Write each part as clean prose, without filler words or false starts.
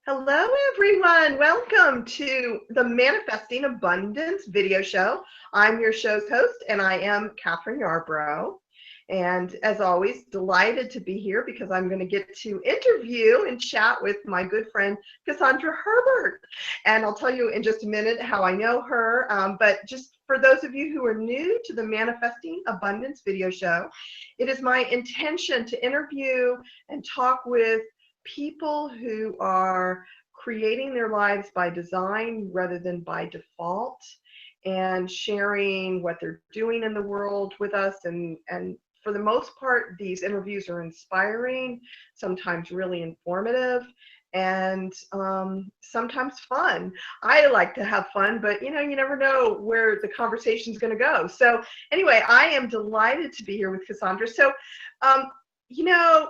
Hello, everyone. Welcome to the Manifesting Abundance video show. I'm your show's host, and I am Kathryn Yarborough. And as always, delighted to be here because I'm going to get to interview and chat with my good friend, Cassandra Herbert. And I'll tell you in just a minute how I know her. But just for those of you who are new to the Manifesting Abundance video show, it is my intention to interview and talk with people who are creating their lives by design rather than by default, and sharing what they're doing in the world with us. And for the most part, these interviews are inspiring, sometimes really informative, and sometimes fun. I like to have fun, but you never know where the conversation's going to go. So anyway, I am delighted to be here with Cassandra. So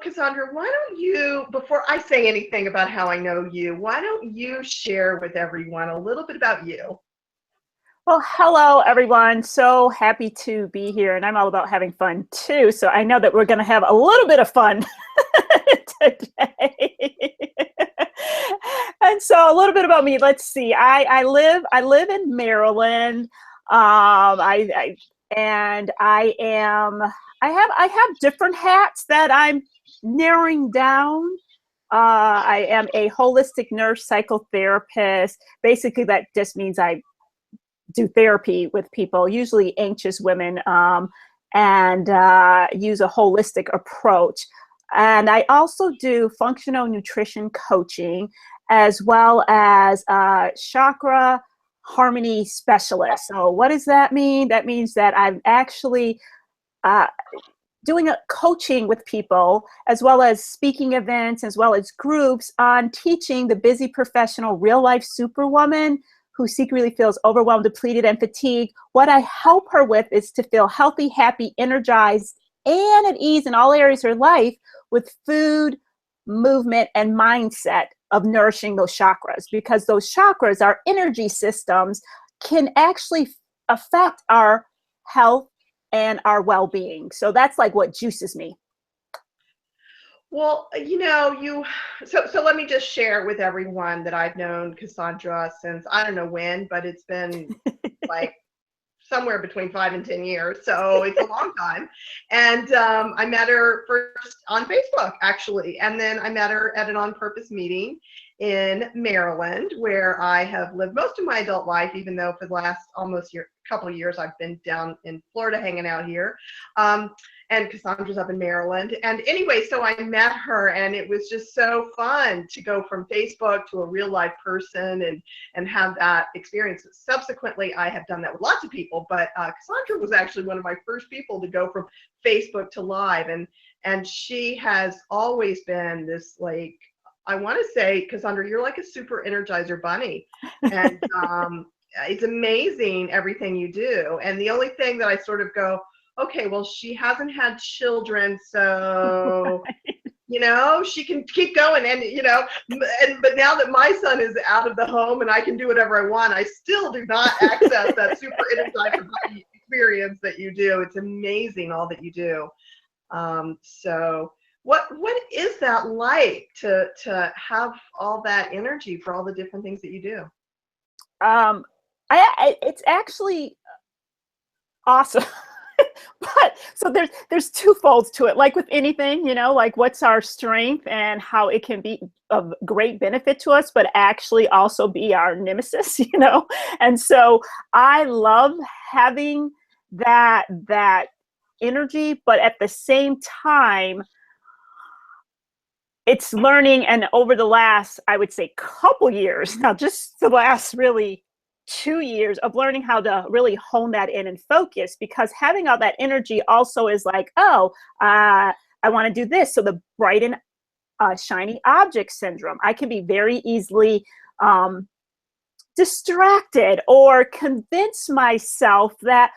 Cassandra, why don't you, before I say anything about how I know you, why don't you share with everyone a little bit about you? Well, hello, everyone. So happy to be here. And I'm all about having fun, too. So I know that we're going to have a little bit of fun today. And so a little bit about me. Let's see. I live in Maryland. I have different hats that I'm narrowing down. I am a holistic nurse psychotherapist. Basically, that just means I do therapy with people, usually anxious women, and use a holistic approach. And I also do functional nutrition coaching, as well as chakra harmony specialist. So what does that mean? That means that I'm actually doing a coaching with people, as well as speaking events, as well as groups on teaching the busy professional real life superwoman who secretly feels overwhelmed, depleted, and fatigued. What I help her with is to feel healthy, happy, energized, and at ease in all areas of her life with food, movement, and mindset of nourishing those chakras, because those chakras, our energy systems, can actually affect our health and our well-being. So that's like what juices me. Well, so let me just share with everyone that I've known Cassandra since I don't know when, but it's been like somewhere between 5 and 10 years. So it's a long time. And I met her first on Facebook, actually. And then I met her at an On Purpose meeting in Maryland, where I have lived most of my adult life, even though for the last couple of years I've been down in Florida hanging out here. And Cassandra's up in Maryland. And anyway, so I met her, and it was just so fun to go from Facebook to a real life person and have that experience. Subsequently, I have done that with lots of people, but Cassandra was actually one of my first people to go from Facebook to live. And she has always been this, like, I want to say, Cassandra, you're like a super energizer bunny. And it's amazing everything you do. And the only thing that I sort of go, okay, well, she hasn't had children, so, she can keep going. And, but now that my son is out of the home and I can do whatever I want, I still do not access that super energizer bunny experience that you do. It's amazing all that you do. So what is that like to have all that energy for all the different things that you do? It's actually awesome. But so there's two folds to it. Like with anything, like what's our strength and how it can be of great benefit to us, but actually also be our nemesis, And so I love having that energy, but at the same time, it's learning. And over the last, I would say, couple years now, just the last really 2 years of learning how to really hone that in and focus, because having all that energy also is like, I want to do this. So the bright and shiny object syndrome, I can be very easily distracted or convince myself that,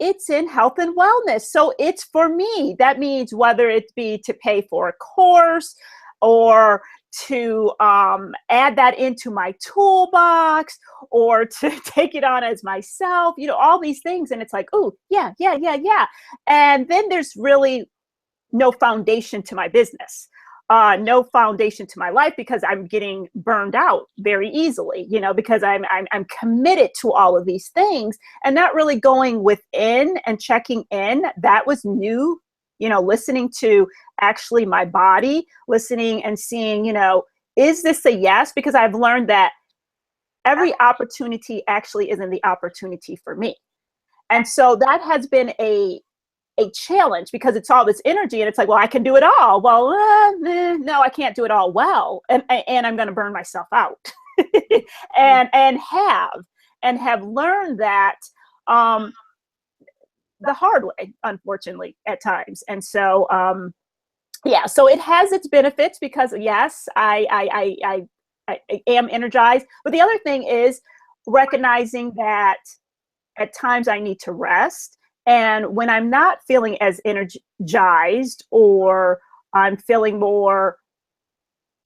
it's in health and wellness, so it's for me. That means whether it be to pay for a course or to add that into my toolbox or to take it on as myself, all these things. And it's like, yeah. And then there's really no foundation to my business. no foundation to my life because I'm getting burned out very easily, because I'm committed to all of these things and not really going within and checking in. That was new, listening to actually my body, listening and seeing, is this a yes? Because I've learned that every opportunity actually isn't the opportunity for me. And so that has been a challenge because it's all this energy and it's like, well, I can do it all. Well, no, I can't do it all well. And I'm going to burn myself out and have learned that the hard way, unfortunately, at times. And so, so it has its benefits because yes, I am energized. But the other thing is recognizing that at times I need to rest. And when I'm not feeling as energized or I'm feeling more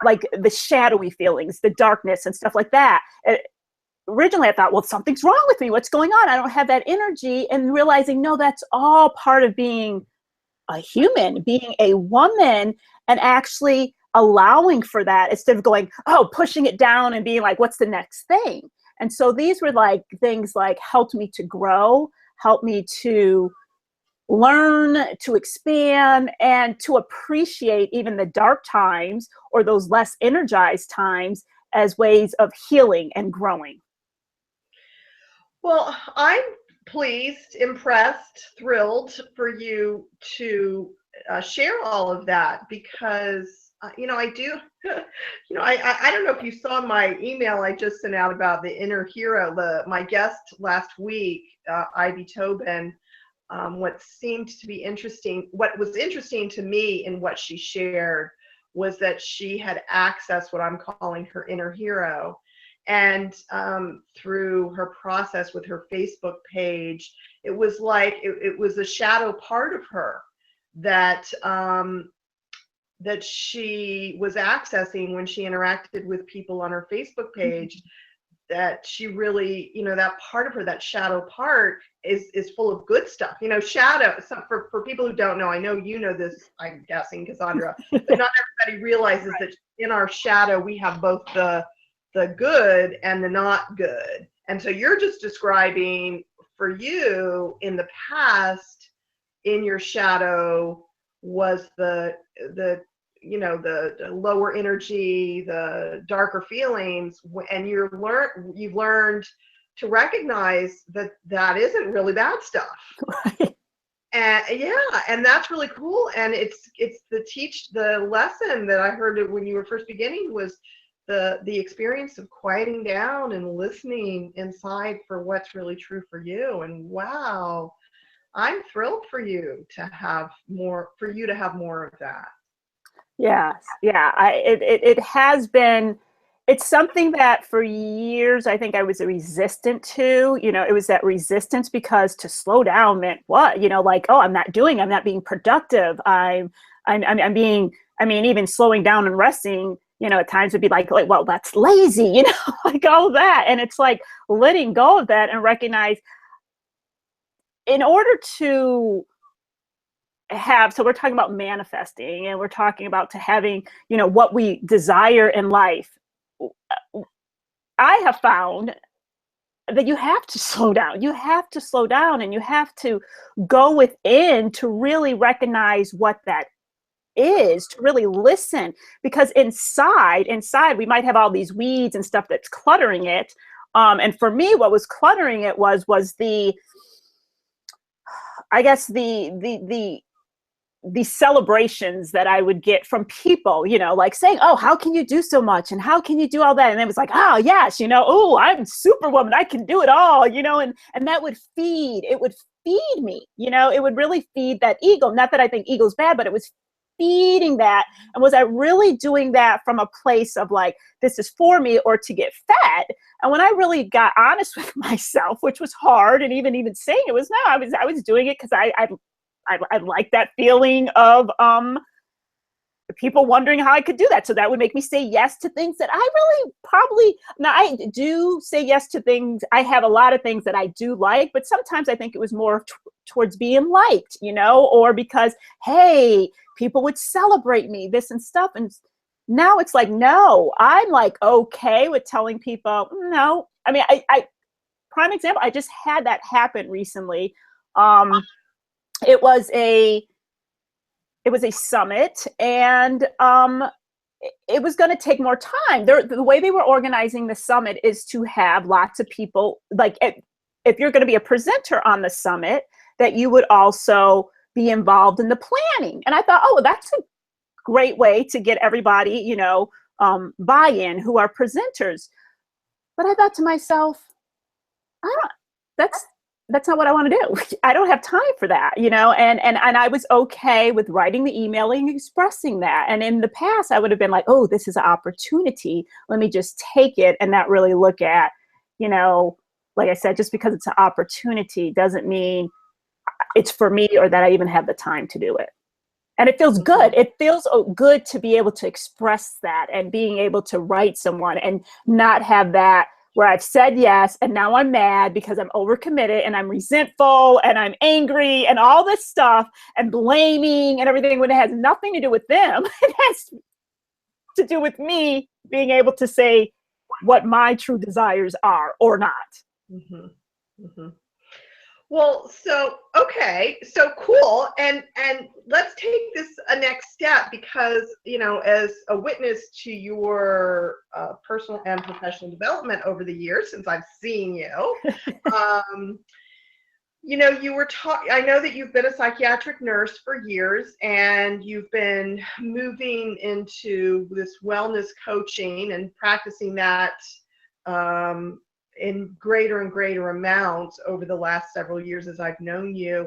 like the shadowy feelings, the darkness and stuff like that, originally I thought, well, something's wrong with me. What's going on? I don't have that energy. And realizing, no, that's all part of being a human, being a woman, and actually allowing for that instead of going, pushing it down and being like, what's the next thing? And so these were like things like helped me to grow, helped me to learn, to expand, and to appreciate even the dark times or those less energized times as ways of healing and growing. Well, I'm pleased, impressed, thrilled for you to share all of that because, I do, I don't know if you saw my email I just sent out about the inner hero, my guest last week, Ivy Tobin. What was interesting to me in what she shared was that she had accessed what I'm calling her inner hero. And through her process with her Facebook page, it was like it was a shadow part of her that that she was accessing when she interacted with people on her Facebook page. That she really, that part of her, that shadow part is full of good stuff. Shadow, for people who don't know, I know you know this, I'm guessing, Cassandra, but not everybody realizes that in our shadow, we have both the good and the not good. And so you're just describing for you in the past, in your shadow was the lower energy, the darker feelings, and you've learned to recognize that isn't really bad stuff. Right. And that's really cool. And it's the lesson that I heard when you were first beginning was the experience of quieting down and listening inside for what's really true for you. And wow, I'm thrilled for you to have more of that. Yes. Yeah. It has been, it's something that for years, I think I was resistant to, it was that resistance because to slow down meant what, like, I'm not being productive. Even slowing down and resting, at times would be like, well, that's lazy, like all of that. And it's like letting go of that and recognize in order to so we're talking about manifesting and we're talking about to having, what we desire in life. I have found that you have to slow down. You have to slow down and you have to go within to really recognize what that is, to really listen, because inside we might have all these weeds and stuff that's cluttering it. And for me, what was cluttering it was the celebrations that I would get from people, like saying, oh, how can you do so much? And how can you do all that? And it was like, oh, yes, oh, I'm superwoman. I can do it all, and that would feed me, it would really feed that ego. Not that I think ego's bad, but it was feeding that. And was I really doing that from a place of like, this is for me or to get fed? And when I really got honest with myself, which was hard, and even saying it was, no, I was doing it because I like that feeling of people wondering how I could do that. So that would make me say yes to things that I really now I do say yes to things. I have a lot of things that I do like, but sometimes I think it was more towards being liked, or because, hey, people would celebrate me, this and stuff. And now it's like, no, I'm like, okay with telling people no. I mean, I prime example, I just had that happen recently. It was a summit, and it was going to take more time. The way they were organizing the summit is to have lots of people, like if you're going to be a presenter on the summit, that you would also be involved in the planning. And I thought, oh, that's a great way to get everybody, buy-in who are presenters. But I thought to myself, that's not what I want to do. I don't have time for that, and I was okay with writing the email and expressing that. And in the past, I would have been like, oh, this is an opportunity. Let me just take it and not really look at, like I said, just because it's an opportunity doesn't mean it's for me or that I even have the time to do it. And it feels good. It feels good to be able to express that and being able to write someone and not have that where I've said yes and now I'm mad because I'm overcommitted and I'm resentful and I'm angry and all this stuff and blaming and everything when it has nothing to do with them. It has to do with me being able to say what my true desires are or not. Mm-hmm. Mm-hmm. Well, so, okay, so cool. And let's take this a next step because, as a witness to your personal and professional development over the years since I've seen you, you were I know that you've been a psychiatric nurse for years and you've been moving into this wellness coaching and practicing that in greater and greater amounts over the last several years as I've known you.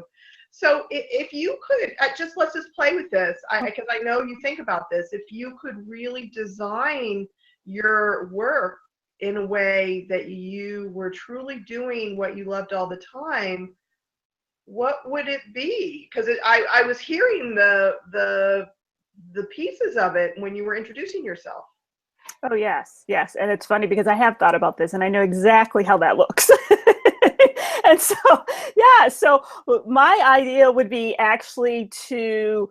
So if you could, let's just play with this, because I know you think about this, if you could really design your work in a way that you were truly doing what you loved all the time, what would it be? Because I was hearing the pieces of it when you were introducing yourself. Oh, yes. And it's funny because I have thought about this and I know exactly how that looks. And so my idea would be actually to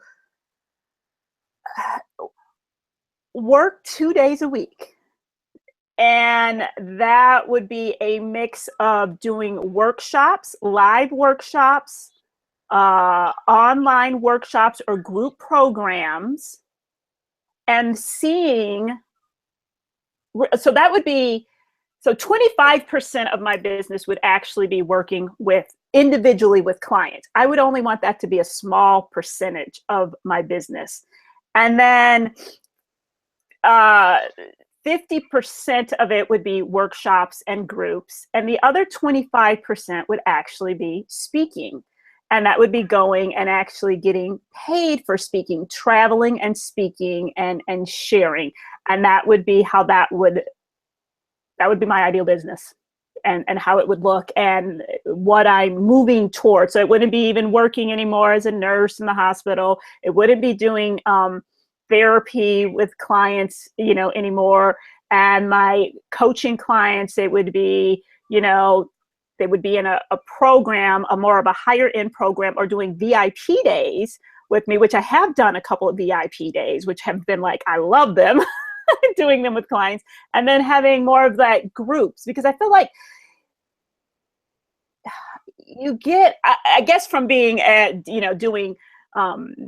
work 2 days a week. And that would be a mix of doing workshops, live workshops, online workshops or group programs, and seeing. So that would be, 25% of my business would actually be working individually with clients. I would only want that to be a small percentage of my business. And then 50% of it would be workshops and groups. And the other 25% would actually be speaking. And that would be going and actually getting paid for speaking, traveling and speaking and sharing. And that would be how that would be my ideal business and how it would look and what I'm moving towards. So it wouldn't be even working anymore as a nurse in the hospital. It wouldn't be doing therapy with clients, anymore. And my coaching clients, it would be, they would be in a program, a more of a higher end program, or doing VIP days with me, which I have done a couple of VIP days, which have been like, I love them, doing them with clients, and then having more of that groups, because I feel like you get, I guess from being doing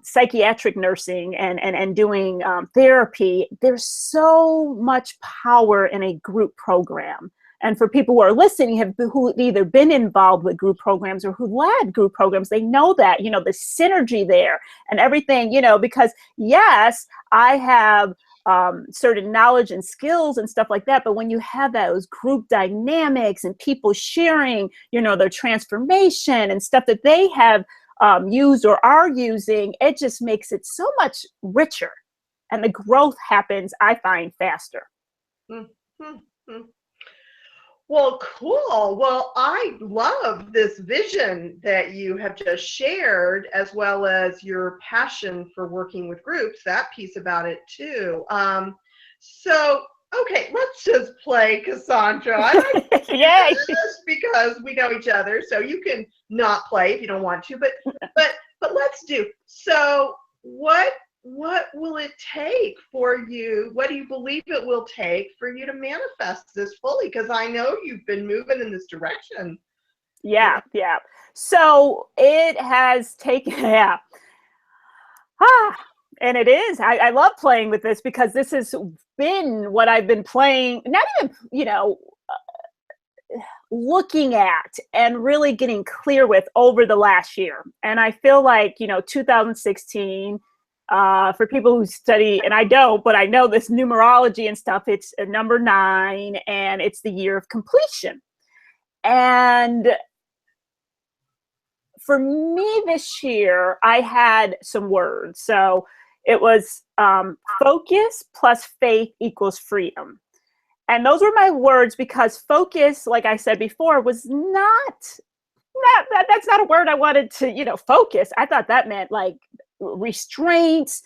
psychiatric nursing and doing therapy, there's so much power in a group program. And for people who are listening, who either been involved with group programs or who led group programs, they know that, the synergy there and everything, because yes, I have certain knowledge and skills and stuff like that. But when you have those group dynamics and people sharing, their transformation and stuff that they have used or are using, it just makes it so much richer. And the growth happens, I find, faster. Mm-hmm. Well, cool. Well, I love this vision that you have just shared, as well as your passion for working with groups, that piece about it too. So, Okay, let's just play, Cassandra. I like to do Yay! this because we know each other, so you can not play if you don't want to, but let's do. So what will it take for you? What do you believe it will take for you to manifest this fully? Because I know you've been moving in this direction. Yeah. So it has taken, yeah. And it is. I love playing with this because this has been what I've been playing, not even, looking at and really getting clear with over the last year. And I feel like, 2016, for people who study, and I don't, but I know this numerology and stuff, it's a number 9 and it's the year of completion. And for me this year, I had some words. So it was focus plus faith equals freedom. And those were my words because focus, like I said before, was that's not a word I wanted to, focus. I thought that meant like restraints,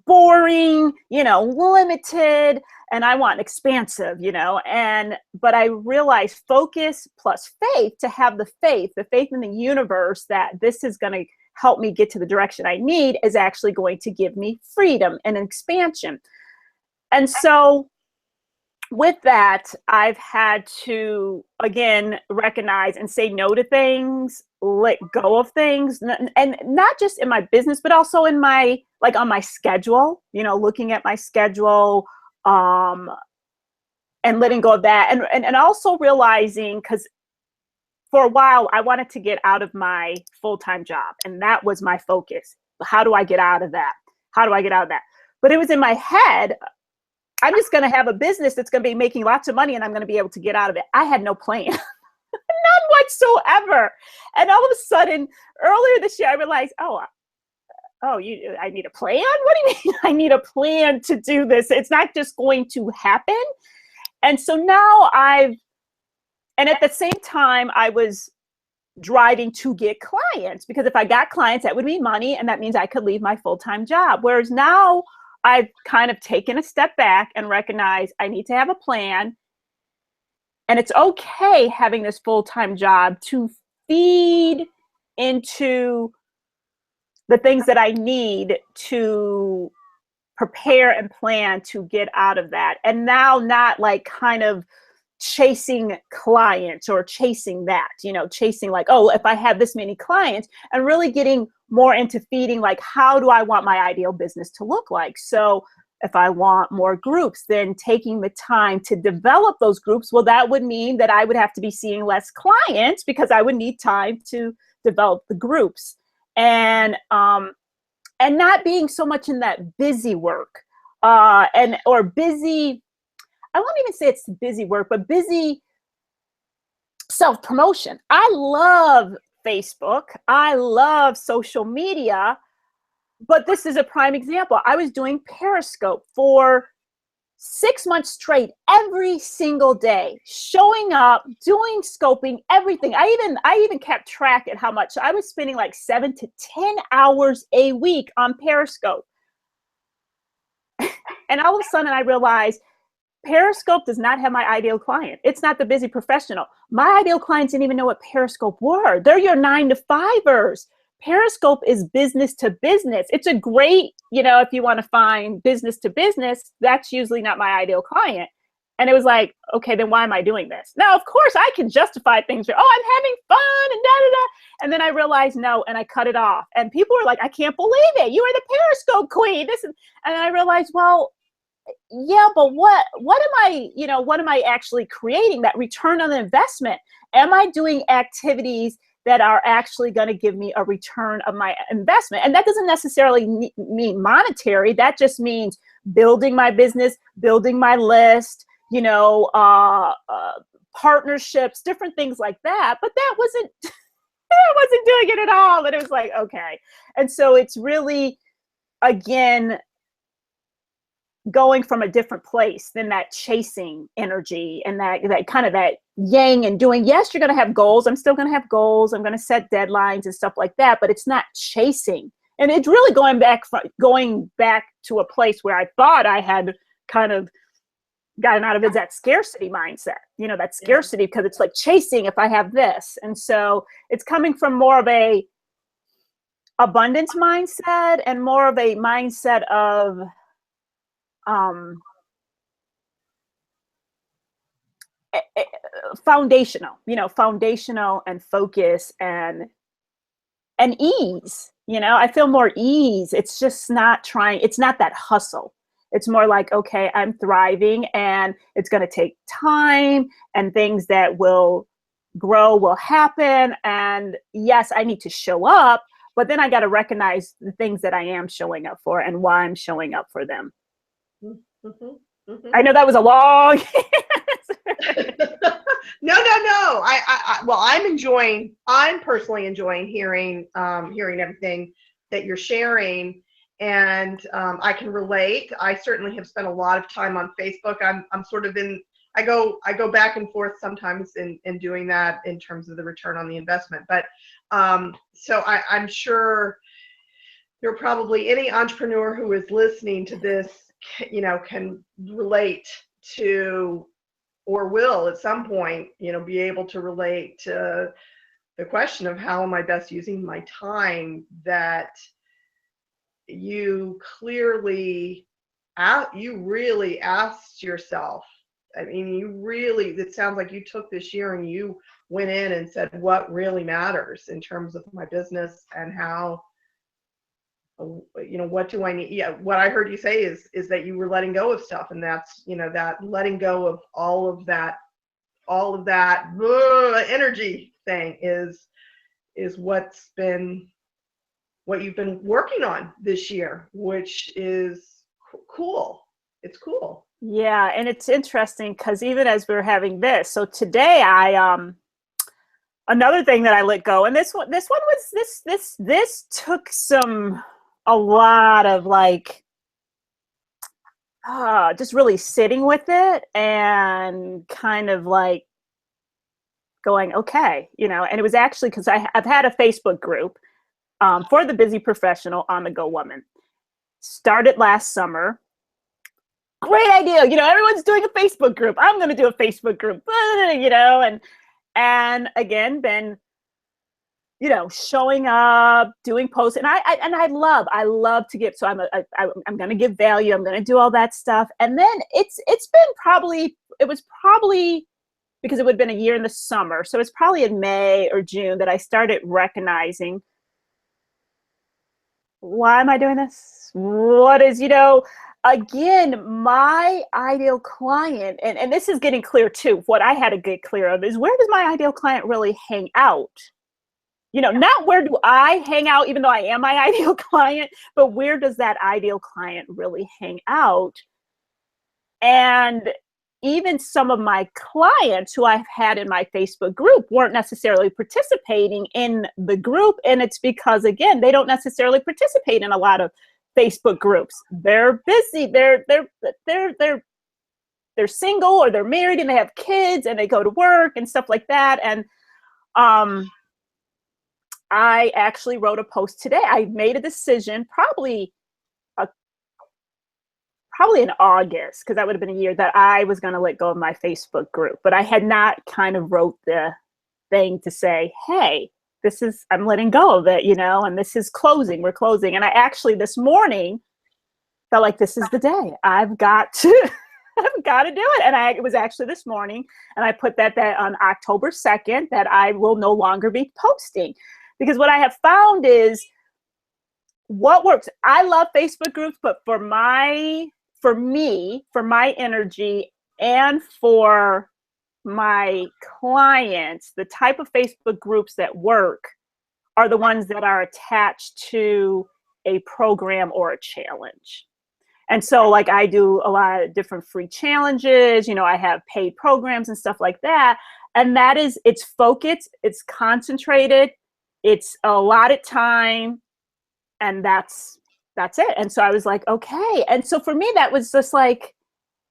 boring, limited, and I want expansive, but I realized focus plus faith, to have the faith in the universe that this is going to help me get to the direction I need, is actually going to give me freedom and expansion. And so with that, I've had to, again, recognize and say no to things, let go of things, and not just in my business, but also in my, like on my schedule, looking at my schedule, and letting go of that. And also realizing, because for a while, I wanted to get out of my full-time job, and that was my focus. How do I get out of that? But it was in my head, I'm just going to have a business that's going to be making lots of money and I'm going to be able to get out of it. I had no plan, none whatsoever. And all of a sudden, earlier this year, I realized, I need a plan? What do you mean I need a plan to do this? It's not just going to happen. And so now and at the same time, I was driving to get clients, because if I got clients, that would mean money, and that means I could leave my full-time job. Whereas now I've kind of taken a step back and recognized I need to have a plan, and it's okay having this full-time job to feed into the things that I need to prepare and plan to get out of that. And now not like kind of chasing clients or chasing that, chasing like, oh, if I have this many clients, and really getting more into feeding, like, how do I want my ideal business to look like? So if I want more groups, then taking the time to develop those groups, well, that would mean that I would have to be seeing less clients because I would need time to develop the groups. And not being so much in that busy work, or busy, I won't even say it's busy work, but busy self-promotion. I love Facebook. I love social media, but this is a prime example. I was doing Periscope for 6 months straight, every single day, showing up, doing scoping, everything. I even kept track at how much I was spending, like 7 to 10 hours a week on Periscope. And all of a sudden I realized Periscope does not have my ideal client. It's not the busy professional. My ideal clients didn't even know what Periscope were. They're your 9-to-5ers. Periscope is business to business. It's a great, if you want to find business to business, that's usually not my ideal client. And it was like, okay, then why am I doing this? Now, of course, I can justify things. I'm having fun and da-da-da. And then I realized no, and I cut it off. And people were like, I can't believe it. You are the Periscope queen. And I realized, well, yeah, but what am I actually creating? That return on the investment? Am I doing activities that are actually going to give me a return of my investment? And that doesn't necessarily mean monetary. That just means building my business, building my list, partnerships, different things like that. But that wasn't doing it at all. And it was like, okay. And so it's really, again, going from a different place than that chasing energy and that kind of that yang and doing. Yes, you're going to have goals. I'm still going to have goals. I'm going to set deadlines and stuff like that, but it's not chasing. And it's really going back to a place where I thought I had kind of gotten out of is that scarcity mindset, that scarcity, because it's like chasing if I have this. And so it's coming from more of a abundance mindset and more of a mindset of foundational and focus and ease. I feel more ease. It's just not it's not that hustle. It's more like, okay, I'm thriving and it's going to take time and things that will grow will happen. And yes, I need to show up, but then I got to recognize the things that I am showing up for and why I'm showing up for them. Mm-hmm. Mm-hmm. I know that was a long No. I'm personally enjoying hearing everything that you're sharing. And I can relate. I certainly have spent a lot of time on Facebook. I'm sort of I go back and forth sometimes in doing that in terms of the return on the investment. But so I'm sure there probably any entrepreneur who is listening to this, can relate to, or will at some point, be able to relate to the question of how am I best using my time, that you clearly you really asked yourself. I mean, it sounds like you took this year and you went in and said, what really matters in terms of my business and how, what do I need? Yeah. What I heard you say is that you were letting go of stuff, and that's, that letting go of all of that energy thing is what you've been working on this year, which is cool. It's cool. Yeah, and it's interesting because even as we're having this, so today another thing that I let go, and this one was this took a lot of like just really sitting with it and kind of like going, okay, and it was actually because I've had a Facebook group for the busy professional on the go woman. Started last summer. Great idea. Everyone's doing a Facebook group. I'm going to do a Facebook group, and again, been, showing up, doing posts. And I love to give. So I'm going to give value. I'm going to do all that stuff. And then it was probably because it would have been a year in the summer. So it's probably in May or June that I started recognizing, why am I doing this? What is, again, my ideal client, and this is getting clear too, what I had to get clear of is, where does my ideal client really hang out? Not where do I hang out, even though I am my ideal client, but where does that ideal client really hang out? And even some of my clients who I've had in my Facebook group weren't necessarily participating in the group. And it's because, again, they don't necessarily participate in a lot of Facebook groups. They're busy. They're single, or they're married and they have kids and they go to work and stuff like that. And I actually wrote a post today. I made a decision probably in August, because that would have been a year, that I was going to let go of my Facebook group. But I had not kind of wrote the thing to say, hey, I'm letting go of it, and this is closing. We're closing. And I actually this morning felt like this is the day. I've got to do it. And it was actually this morning. And I put that on October 2nd that I will no longer be posting. Because what I have found is what works. I love Facebook groups, but for me, for my energy and for my clients, the type of Facebook groups that work are the ones that are attached to a program or a challenge. And so like I do a lot of different free challenges, I have paid programs and stuff like that. And it's focused, it's concentrated, it's allotted time, and that's it. And so I was like, okay. And so for me, that was just like,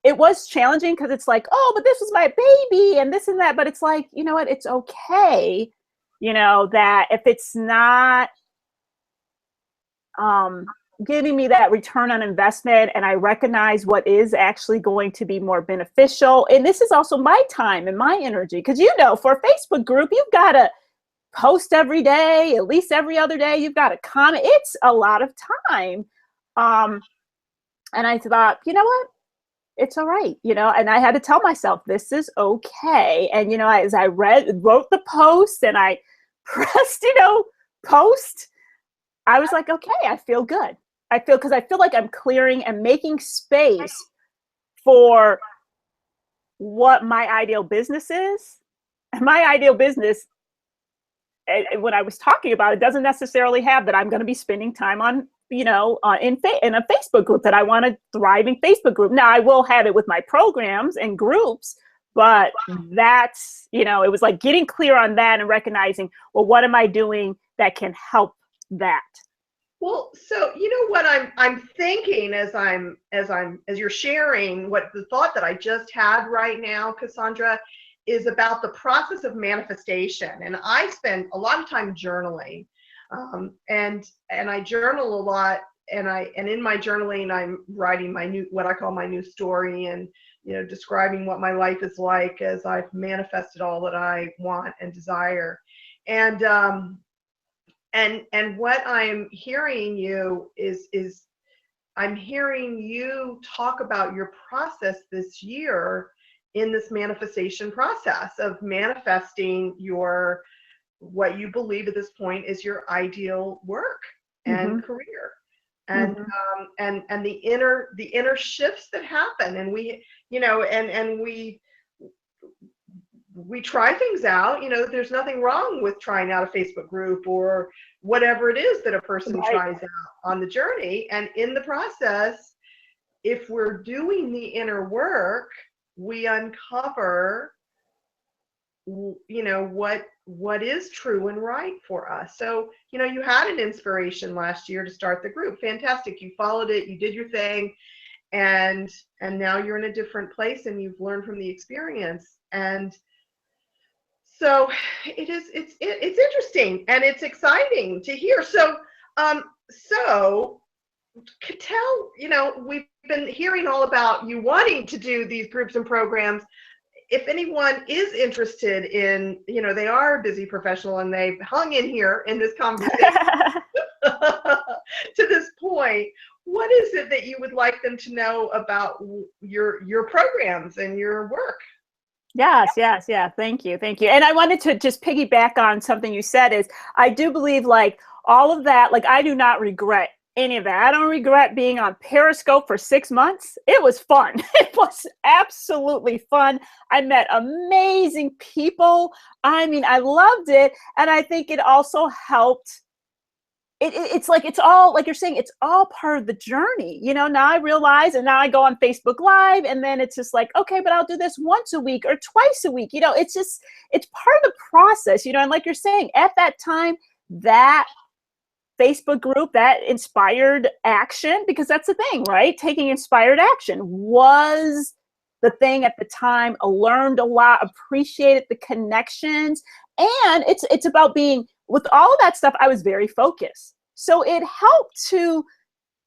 it was challenging because it's like, oh, but this was my baby and this and that. But it's like, you know what? It's okay. That if it's not giving me that return on investment, and I recognize what is actually going to be more beneficial. And this is also my time and my energy, because for a Facebook group, you've got to post every day, at least every other day. You've got to comment. It's a lot of time. And I thought, you know what? It's all right, and I had to tell myself this is okay. And, as I wrote the post and I pressed, post, I was like, okay, I feel good. Because I feel like I'm clearing and making space for what my ideal business is. And my ideal business, when I was talking about it, doesn't necessarily have that I'm going to be spending time on, in a Facebook group, that I want a thriving Facebook group. Now, I will have it with my programs and groups, but that's, it was like getting clear on that and recognizing, well, what am I doing that can help that? Well, so what I'm thinking as you're sharing, what the thought that I just had right now, Cassandra, is about the process of manifestation. And I spend a lot of time journaling, and I journal a lot. And in my journaling, I'm writing what I call my new story, and describing what my life is like as I've manifested all that I want and desire. And what I'm hearing you is I'm hearing you talk about your process this year in this manifestation process of manifesting what you believe at this point is your ideal work and career, and and the inner shifts that happen. And we we try things out. There's nothing wrong with trying out a Facebook group or whatever it is that a person tries out on the journey. And in the process, if we're doing the inner work, we uncover, what is true and right for us. So, you had an inspiration last year to start the group. Fantastic. You followed it, you did your thing, and now you're in a different place and you've learned from the experience. And so it's interesting and it's exciting to hear. So tell, we've been hearing all about you wanting to do these groups and programs. If anyone is interested in, they are a busy professional and they've hung in here in this conversation to this point, what is it that you would like them to know about your programs and your work? Yes. Thank you. And I wanted to just piggyback on something you said. Is I do believe, like, all of that, like, I do not regret any of that. I don't regret being on Periscope for 6 months. It was fun. It was absolutely fun. I met amazing people. I mean, I loved it. And I think it also helped. It's like, it's all, like you're saying, it's all part of the journey. Now I realize, and now I go on Facebook Live, and then it's just like, okay, but I'll do this once a week or twice a week. It's just, it's part of the process, and like you're saying, at that time, that Facebook group, that inspired action, because that's the thing, right? Taking inspired action was the thing at the time. I learned a lot, appreciated the connections, and it's about being, with all of that stuff, I was very focused. So it helped to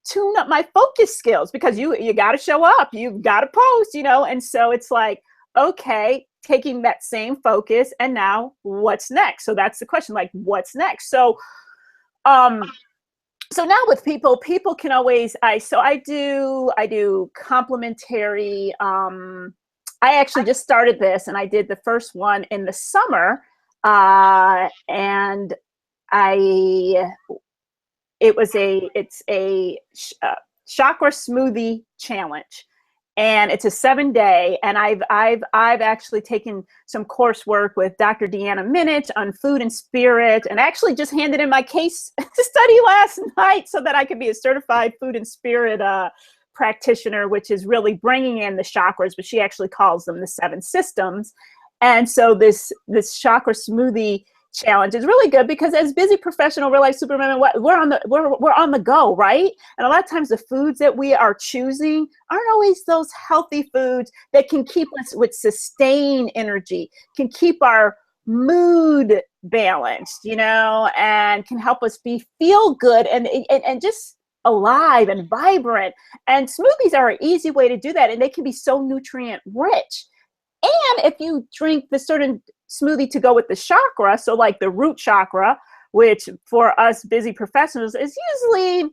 tune up my focus skills, because you got to show up, you've got to post, and so it's like, okay, taking that same focus, and now what's next? So that's the question, like, what's next? So so now with people can always, I do complimentary, I actually just started this, and I did the first one in the summer, and it's a chakra smoothie challenge. And it's a 7-day, and I've actually taken some coursework with Dr. Deanna Minich on food and spirit, and actually just handed in my case study last night so that I could be a certified food and spirit practitioner, which is really bringing in the chakras, but she actually calls them the 7 systems. And so this chakra smoothie challenge is really good, because as busy professional real life superwomen, we're on the go, right? And a lot of times the foods that we are choosing aren't always those healthy foods that can keep us with sustained energy, can keep our mood balanced, and can help us feel good and just alive and vibrant. And smoothies are an easy way to do that. And they can be so nutrient rich. And if you drink the certain smoothie to go with the chakra, so like the root chakra, which for us busy professionals is usually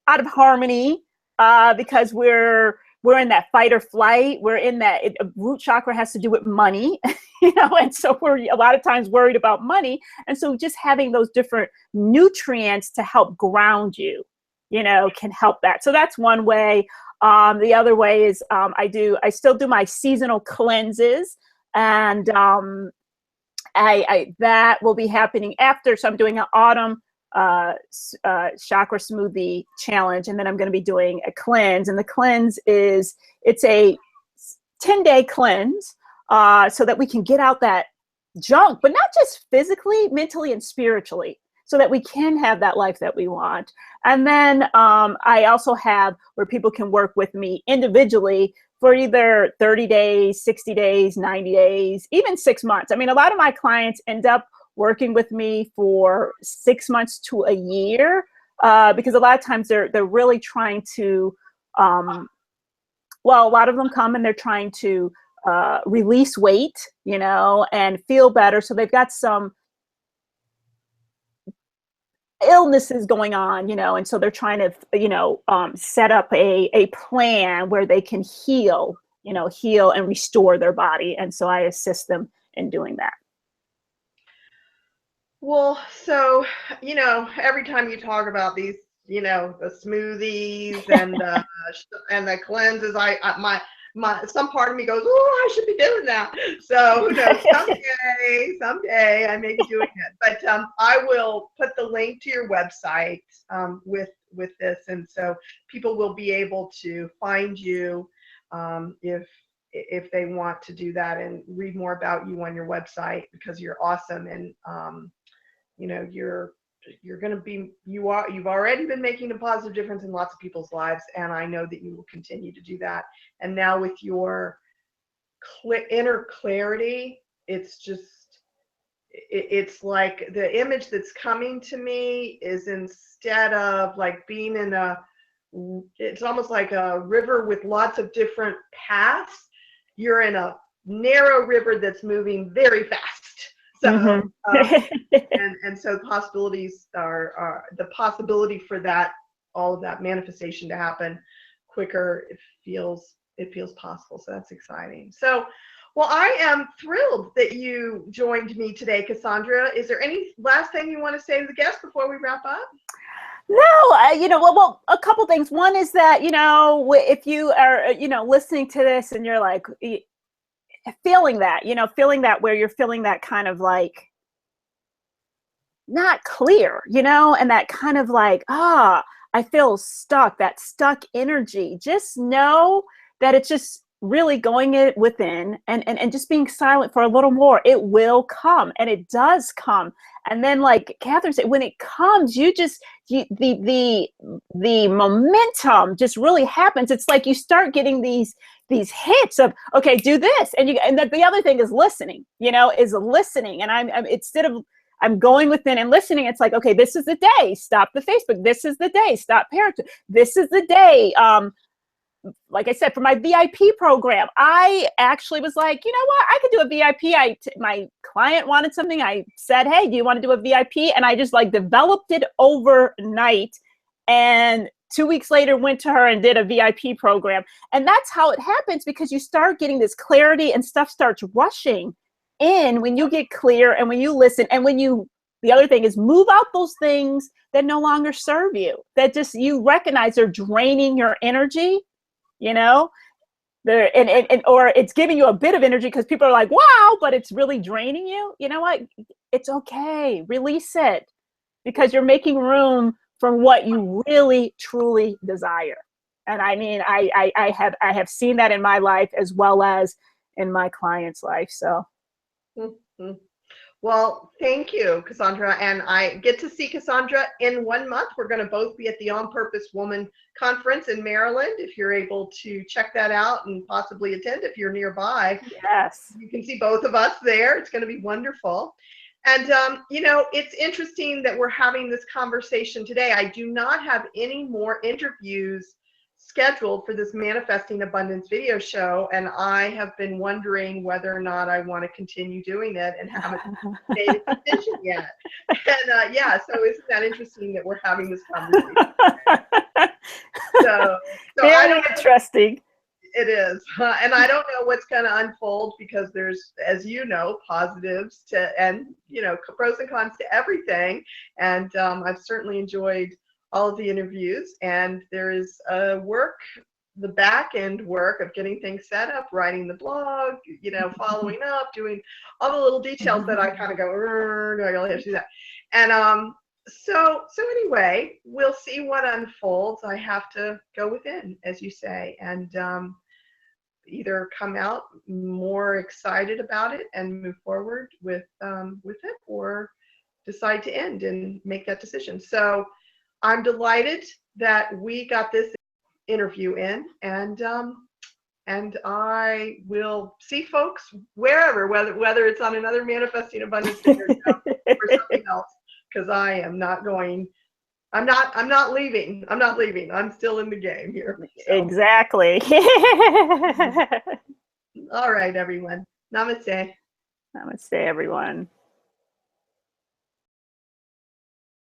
out of harmony, because we're in that fight or flight. We're in that root chakra has to do with money, and so we're a lot of times worried about money. And so just having those different nutrients to help ground you, can help that. So that's one way. The other way is I still do my seasonal cleanses, and that will be happening after. So I'm doing an autumn chakra smoothie challenge, and then I'm going to be doing a cleanse. And the cleanse it's a 10-day cleanse, so that we can get out that junk, but not just physically, mentally, and spiritually, so that we can have that life that we want. And then I also have where people can work with me individually for either 30 days, 60 days, 90 days, even 6 months. I mean, a lot of my clients end up working with me for 6 months to a year, because a lot of times they're really trying to, a lot of them come and they're trying to release weight, and feel better. So they've got some illnesses going on, and so they're trying to, set up a plan where they can heal and restore their body. And so I assist them in doing that. Well, so, every time you talk about these, the smoothies and the cleanses, some part of me goes, oh, I should be doing that. So who knows, someday I may be doing it. But I will put the link to your website with this, and so people will be able to find you if they want to do that and read more about you on your website, because you're awesome. And you're going to be, you've already been making a positive difference in lots of people's lives, and I know that you will continue to do that. And now with your inner clarity, it's like the image that's coming to me is, instead of like being it's almost like a river with lots of different paths, you're in a narrow river that's moving very fast. So, and so possibilities are the possibility for that, all of that manifestation to happen quicker. It feels possible. So that's exciting. So, well, I am thrilled that you joined me today, Cassandra. Is there any last thing you want to say to the guests before we wrap up? No, well, a couple things. One is that, if you are, listening to this and you're like, feeling that where you're feeling that kind of like not clear, and that kind of like, I feel stuck, that stuck energy. Just know that it's just really going it within and just being silent for a little more. It will come, and it does come. And then, like Kathryn said, when it comes, the momentum just really happens. It's like you start getting these hits of, okay, do this. And the other thing is listening, is listening. And I'm going within and listening. It's like, okay, this is the day, stop the Facebook. This is the day, stop parenting. This is the day. Like I said, for my VIP program, I actually was like, you know what, I could do a VIP. My client wanted something. I said, hey, do you want to do a VIP? And I just like developed it overnight. And 2 weeks later went to her and did a VIP program. And that's how it happens, because you start getting this clarity and stuff starts rushing in when you get clear and when you listen. And the other thing is move out those things that no longer serve you, that just you recognize they're draining your energy. Or it's giving you a bit of energy because people are like, wow, but it's really draining you. You know what? It's okay. Release it, because you're making room for what you really, truly desire. And I mean, I have seen that in my life as well as in my client's life. So. Mm-hmm. Well, thank you, Cassandra. And I get to see Cassandra in 1 month. We're going to both be at the On Purpose Woman Conference in Maryland. If you're able to check that out and possibly attend if you're nearby. Yes. You can see both of us there. It's going to be wonderful. And, it's interesting that we're having this conversation today. I do not have any more interviews scheduled for this Manifesting Abundance video show, and I have been wondering whether or not I want to continue doing it and haven't made a decision yet. And so isn't that interesting that we're having this conversation today? So Very interesting. It is. And I don't know what's going to unfold, because there's, as you know, positives and pros and cons to everything. And I've certainly enjoyed all of the interviews, and there is the back end work of getting things set up, writing the blog, following up, doing all the little details that I kind of go, do I really have to do that? And so anyway, we'll see what unfolds. I have to go within, as you say, and either come out more excited about it and move forward with it, or decide to end and make that decision. So I'm delighted that we got this interview in, and I will see folks wherever, whether it's on another Manifesting Abundance video or something else, because I am not going. I'm not leaving. I'm still in the game here. So. Exactly. All right, everyone. Namaste. Namaste, everyone.